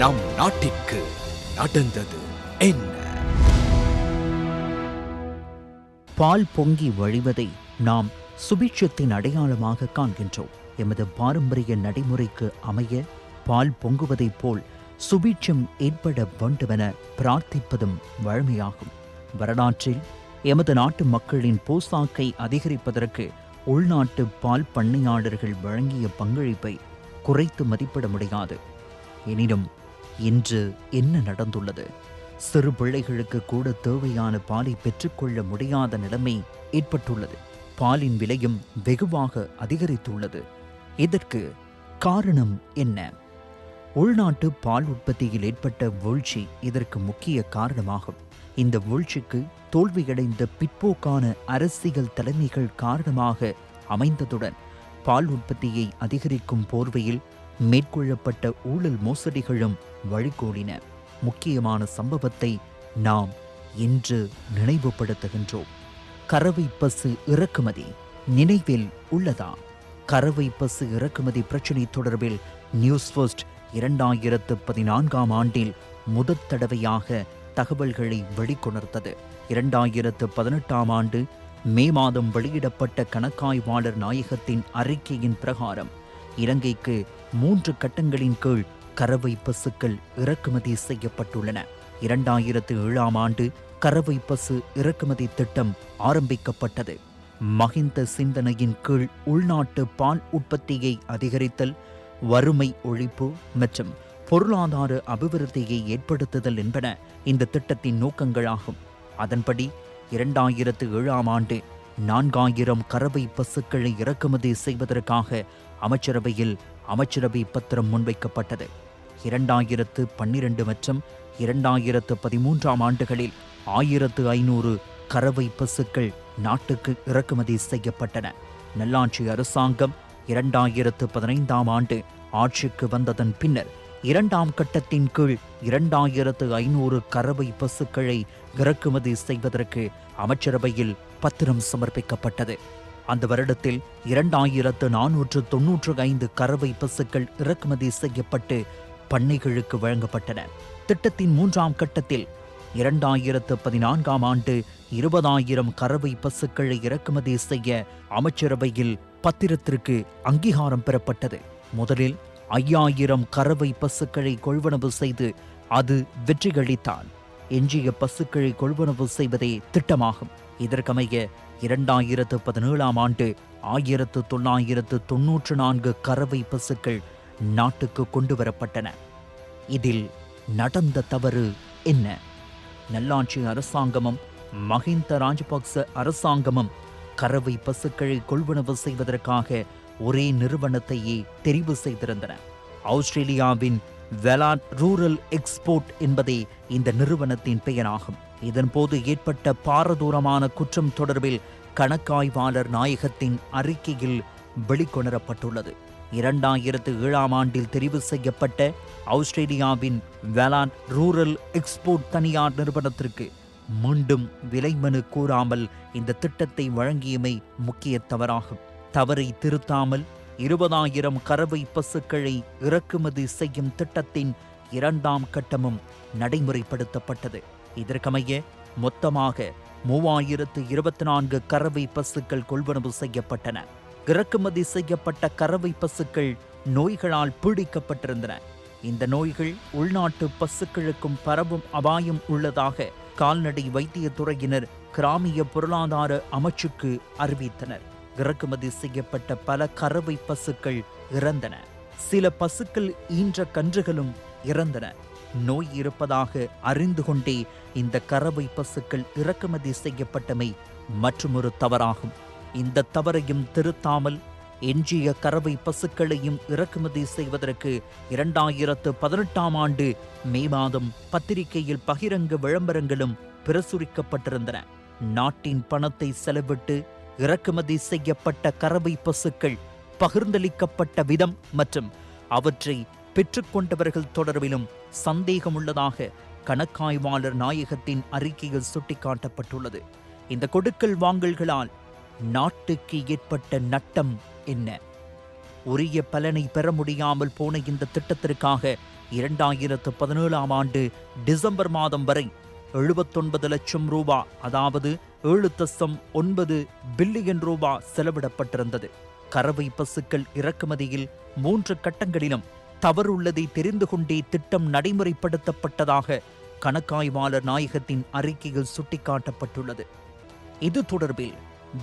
நம் நாட்டிற்கு நடந்தது என்ன? பால் பொங்கி வழிவதை நாம் சுபிட்சத்தின் அடையாளமாக காண்கின்றோம். எமது பாரம்பரிய நடைமுறைக்கு அமைய பால் பொங்குவதைப் போல் சுபிட்சம் ஏற்பட வேண்டுமென பிரார்த்திப்பதும் வழமையாகும். வரலாற்றில் எமது நாட்டு மக்களின் போசாக்கை அதிகரிப்பதற்கு உள்நாட்டு பால் பண்ணையாளர்கள் வழங்கிய பங்களிப்பை குறைத்து மதிப்பிட முடியாது. எனினும் இன்று என்ன நடந்துள்ளது? சிறு பிள்ளைகளுக்கு கூட தேவையான பாலை பெற்றுக்கொள்ள முடியாத நிலைமை ஏற்பட்டுள்ளது. பாலின் விலையும் வெகுவாக அதிகரித்துள்ளது. இதற்கு காரணம் என்ன? உள்நாட்டு பால் உற்பத்தியில் ஏற்பட்ட வீழ்ச்சி இதற்கு முக்கிய காரணமாகும். இந்த வீழ்ச்சிக்கு தோல்வியடைந்த பிற்போக்கான அரசியல் தலைமைகள் காரணமாக அமைந்ததுடன் பால் உற்பத்தியை அதிகரிக்கும் போர்வையில் மேற்கொள்ளப்பட்ட ஊழல் மோசடிகளும் வழிகோலின. முக்கியமான சம்பவத்தை நாம் இன்று நினைவுபடுத்துகின்றோம். கறவை பசு இறக்குமதி நினைவில் உள்ளதா? கறவை பசு இறக்குமதி பிரச்சினை தொடர்பில் நியூஸ் ஃபர்ஸ்ட் 2014ஆம் ஆண்டில் முதற் தடவையாக தகவல்களை வெளிக்கொணர்ந்தது. 2018ஆம் ஆண்டு மே மாதம் வெளியிடப்பட்ட கணக்காய்வாளர் நாயகத்தின் அறிக்கையின் பிரகாரம் இலங்கைக்கு 3 கட்டங்களின் கீழ் கறவை பசுக்கள் இறக்குமதி செய்யப்பட்டுள்ளன. 2007ஆம் ஆண்டு கறவை பசு இறக்குமதி திட்டம் ஆரம்பிக்கப்பட்டது. மஹிந்த சிந்தனையின் கீழ் உள்நாட்டு பால் உற்பத்தியை அதிகரித்தல், வறுமை ஒழிப்பு மற்றும் பொருளாதார அபிவிருத்தியை ஏற்படுத்துதல் என்பன இந்த திட்டத்தின் நோக்கங்களாகும். அதன்படி 2007ஆம் ஆண்டு 4000 கறவை பசுக்களை இறக்குமதி செய்வதற்காக அமைச்சரவையில் அமைச்சரவை பத்திரம் முன்வைக்கப்பட்டது. 2012 மற்றும் 2013ஆம் ஆண்டுகளில் 1500 கறவை பசுக்கள் நாட்டுக்கு இறக்குமதி செய்யப்பட்டன. நல்லாட்சி அரசாங்கம் 2015ஆம் ஆண்டு ஆட்சிக்கு வந்ததன் பின்னர் 2ஆம் கட்டத்தின் கீழ் 2500 கறவை பசுக்களை இறக்குமதி செய்வதற்கு அமைச்சரவையில் பத்திரம் சமர்ப்பிக்கப்பட்டது. அந்த வருடத்தில் 2495 கறவை பசுக்கள் இறக்குமதி செய்யப்பட்டு பண்ணைகளுக்கு வழங்கப்பட்டன. திட்டத்தின் 3ஆம் கட்டத்தில் 2014ஆம் ஆண்டு 20,000 கறவை பசுக்களை இறக்குமதி செய்ய அமைச்சரவையில் பத்திரத்திற்கு அங்கீகாரம் பெறப்பட்டது. முதலில் 5000 கறவை பசுக்களை கொள்வனவு செய்து அது வெற்றிகளித்தால் எஞ்சிய பசுக்களை கொள்வனவு செய்வதே திட்டமாகும். இதற்கமைய 2017ஆம் ஆண்டு 1994 கறவை பசுக்கள் நாட்டுக்கு கொண்டு வரப்பட்டன. இதில் நடந்த தவறு என்ன? நல்லாட்சி அரசாங்கமும் மஹிந்த ராஜபக்ச அரசாங்கமும் கறவை பசுக்களை கொள்வனவு செய்வதற்காக ஒரே நிறுவனத்தையே தெரிவு செய்திருந்தன. ஆஸ்திரேலியாவின் வெலாட் ரூரல் எக்ஸ்போர்ட் என்பதே இந்த நிறுவனத்தின் பெயராகும். இதன்போது ஏற்பட்ட பாரதூரமான குற்றம் தொடர்பில் கணக்காய்வாளர் நாயகத்தின் அறிக்கையில் வெளிக்கொணரப்பட்டுள்ளது. 2007ஆம் ஆண்டில் தெரிவு செய்யப்பட்ட ஆஸ்திரேலியாவின் வெலாட் ரூரல் எக்ஸ்போர்ட் தனியார் நிறுவனத்திற்கு மீண்டும் விலைமனு கூறாமல் இந்த திட்டத்தை வழங்கியமை முக்கிய தவறாகும். தவறை திருத்தாமல் 20,000 கறவை பசுக்களை இறக்குமதி செய்யும் திட்டத்தின் 2ஆம் கட்டமும் நடைமுறைப்படுத்தப்பட்டது. இதற்கமைய மொத்தமாக 3024 கறவை பசுக்கள் கொள்வனவு செய்யப்பட்டன. இறக்குமதி செய்யப்பட்ட கறவை பசுக்கள் நோய்களால் பீடிக்கப்பட்டிருந்தன. இந்த நோய்கள் உள்நாட்டு பசுக்களுக்கும் பரவும் அபாயம் உள்ளதாக கால்நடை வைத்தியத்துறையினர் கிராமிய பொருளாதார அமைச்சுக்கு அறிவித்தனர். இறக்குமதி செய்யப்பட்ட பல கறவை பசுக்கள் இறந்தன. சில பசுக்கள் ஈன்ற கன்றுகளும் இறந்தன. நோய் இருப்பதாக அறிந்து கொண்டே இந்த கறவை பசுக்கள் இறக்குமதி செய்யப்பட்டமை மற்றுமொரு தவறாகும். இந்த தவறையும் திருத்தாமல் எஞ்சிய கறவை பசுக்களையும் இறக்குமதி செய்வதற்கு 2018ஆம் ஆண்டு மே மாதம் பத்திரிகையில் பகிரங்க விளம்பரங்களும் பிரசுரிக்கப்பட்டிருந்தன. நாட்டின் பணத்தை செலவிட்டு இறக்குமதி செய்யப்பட்ட கறவை பசுக்கள் பகிர்ந்தளிக்கப்பட்ட விதம் மற்றும் அவற்றை பெற்றுக்கொண்டவர்கள் தொடர்பிலும் சந்தேகமுள்ளதாக கணக்காய்வாளர் நாயகத்தின் அறிக்கையில் சுட்டிக்காட்டப்பட்டுள்ளது. இந்த கொடுக்கல் வாங்கல்களால் நாட்டுக்கு ஏற்பட்ட நட்டம் என்ன? உரிய பலனை பெற முடியாமல் போன இந்த திட்டத்திற்காக 2017ஆம் ஆண்டு டிசம்பர் மாதம் வரை 79 லட்சம் ரூபா, அதாவது 7.9 பில்லியன் ரூபா செலவிடப்பட்டிருந்தது. கறவை பசுக்கள் இறக்குமதியில் 3 கட்டங்களிலும் தவறுள்ளதை தெரிந்து கொண்டே திட்டம் நடைமுறைப்படுத்தப்பட்டதாக கணக்காய்வாளர் நாயகத்தின் அறிக்கையில் சுட்டிக்காட்டப்பட்டுள்ளது. இது தொடர்பில்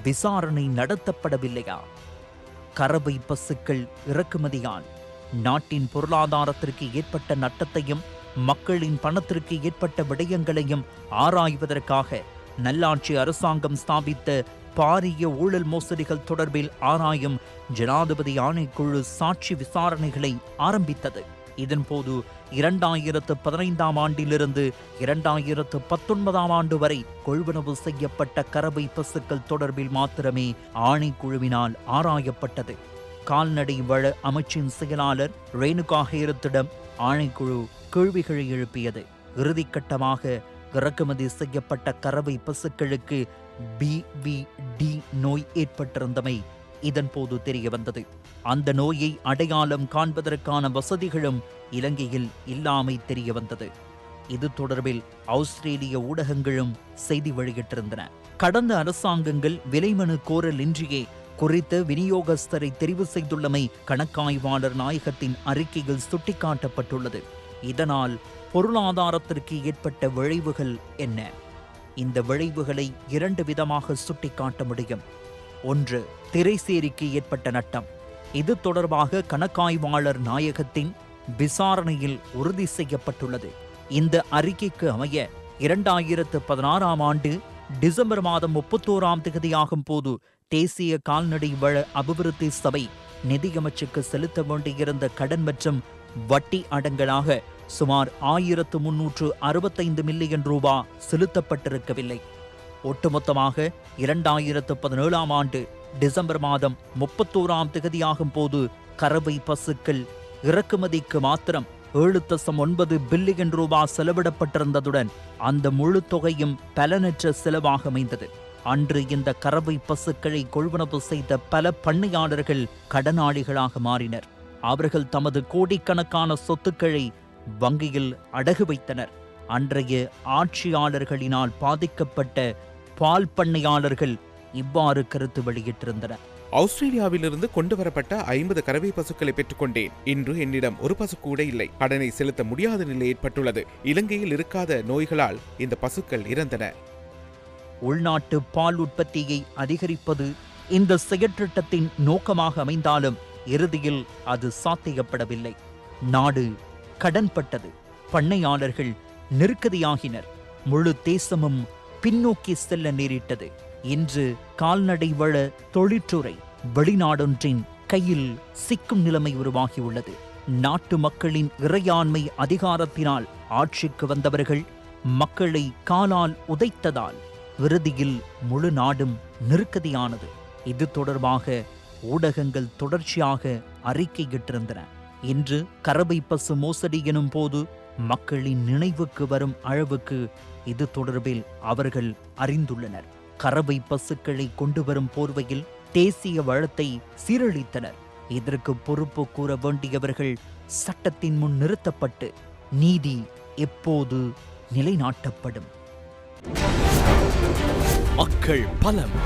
விசாரணை நடத்தப்படவில்லையா? கறவை பசுக்கள் இறக்குமதியால் நாட்டின் பொருளாதாரத்திற்கு ஏற்பட்ட நட்டத்தையும் மக்களின் பணத்திற்கு ஏற்பட்ட விடயங்களையும் ஆராய்வதற்காக நல்லாட்சி அரசாங்கம் ஸ்தாபித்த பாரிய ஊழல் மோசடிகள் தொடர்பில் ஆராயும் ஜனாதிபதி ஆணைக்குழு சாட்சி விசாரணைகளை ஆரம்பித்தது. இதன்போது 2015ஆம் ஆண்டிலிருந்து 2019ஆம் ஆண்டு வரை கொள்வனவு செய்யப்பட்ட கறவை பசுக்கள் தொடர்பில் மாத்திரமே ஆணைக்குழுவினால் ஆராயப்பட்டது. கால்நடை வள அமைச்சின் செயலாளர் ரேணுகா ஹேரத்திடம் ஆணைக்குழு கேள்விகளை எழுப்பியது. இறுதிக்கட்டமாக இறக்குமதி செய்யப்பட்ட கறவை பசுக்களுக்கு BVD நோய் ஏற்பட்டிருந்தமை இதன்போது தெரியவந்தது. அந்த நோயை அடையாளம் காண்பதற்கான வசதிகளும் இலங்கையில் இல்லாமை தெரியவந்தது. இது தொடர்பில் ஆஸ்திரேலிய ஊடகங்களும் செய்தி வெளியிட்டிருந்தன. கடந்த அரசாங்கங்கள் விலைமனு கோரல் இன்றியே குறித்த விநியோகஸ்தரை தெரிவு செய்துள்ளமை கணக்காய்வாளர் நாயகத்தின் அறிக்கையில் சுட்டிக்காட்டப்பட்டுள்ளது. இதனால் பொருளாதாரத்திற்கு ஏற்பட்ட விளைவுகள் என்ன? இந்த விளைவுகளை 2 விதமாக சுட்டிக்காட்ட முடியும். 1, திரைசேரிக்கு ஏற்பட்ட நட்டம். இது தொடர்பாக கணக்காய்வாளர் நாயகத்தின் விசாரணையில் உறுதி செய்யப்பட்டுள்ளது. இந்த அறிக்கைக்கு அமைய 2016ஆம் ஆண்டு டிசம்பர் மாதம் 31ஆம் தேதியாகும் போது தேசிய கால்நடை வள அபிவிருத்தி சபை நிதியமைச்சுக்கு செலுத்த வேண்டியிருந்த கடன் மற்றும் வட்டி அடங்கலாக சுமார் 1365 மில்லியன் ரூபா செலுத்தப்பட்டிருக்கவில்லை. ஒட்டுமொத்தமாக 2017ஆம் ஆண்டு டிசம்பர் மாதம் 31ஆம் தேதியாகும் போது கறவை பசுக்கள் இறக்குமதிக்கு மாத்திரம் 7.9 பில்லியன் ரூபா செலவிடப்பட்டிருந்ததுடன் அந்த முழு தொகையும் பலனற்ற செலவாக அமைந்தது. அன்று இந்த கறவை பசுக்களை கொள்வனவு செய்த பல பண்ணையாளர்கள் கடனாளிகளாக மாறினர். அவர்கள் தமது கோடிக்கணக்கான சொத்துக்களை வங்கியில் அடகு வைத்தனர். அன்றைய ஆட்சியாளர்களினால் பாதிக்கப்பட்ட பால் பண்ணையாளர்கள் இவ்வாறு கருத்து வெளியிட்டிருந்தனர். ஆஸ்திரேலியாவிலிருந்து கொண்டு வரப்பட்ட 50 கறவை பசுக்களை பெற்றுக்கொண்டேன். இன்று என்னிடம் ஒரு பசு கூட இல்லை. கடனை செலுத்த முடியாத நிலை ஏற்பட்டுள்ளது. இலங்கையில் இருக்காத நோய்களால் இந்த பசுக்கள் இறந்தன. உள்நாட்டு பால் உற்பத்தியை அதிகரிப்பது இந்த செயற்றிட்டத்தின் நோக்கமாக அமைந்தாலும் இறுதியில் அது சாத்தியப்படவில்லை. நாடு கடன்பட்டது. பண்ணையாளர்கள் நெருக்கடியாகினர். முழு தேசமும் பின்னோக்கி செல்ல நேரிட்டது. இன்று கால்நடை வள தொழிற்றுறை வெளிநாடொன்றின் கையில் சிக்கும் நிலைமை உருவாகியுள்ளது. நாட்டு மக்களின் இறையாண்மை அதிகாரத்தினால் ஆட்சிக்கு வந்தவர்கள் மக்களை காலால் உதைத்ததால் இறுதியில் முழு நாடும் நெருக்கடியானது. இது தொடர்பாக ஊடகங்கள் தொடர்ச்சியாக அறிக்கையிட்டிருந்தன. இன்று கறவை பசு மோசடி எனும் போது மக்களின் நினைவுக்கு வரும் அளவுக்கு இது தொடர்பில் அவர்கள் அறிந்துள்ளனர். கறவை பசுக்களை கொண்டு வரும் போர்வையில் தேசிய வளத்தை சீரழித்தனர். இதற்கு பொறுப்பு கூற வேண்டியவர்கள் சட்டத்தின் முன் நிறுத்தப்பட்டு நீதி எப்போது நிலைநாட்டப்படும்? மக்கள் பலம்.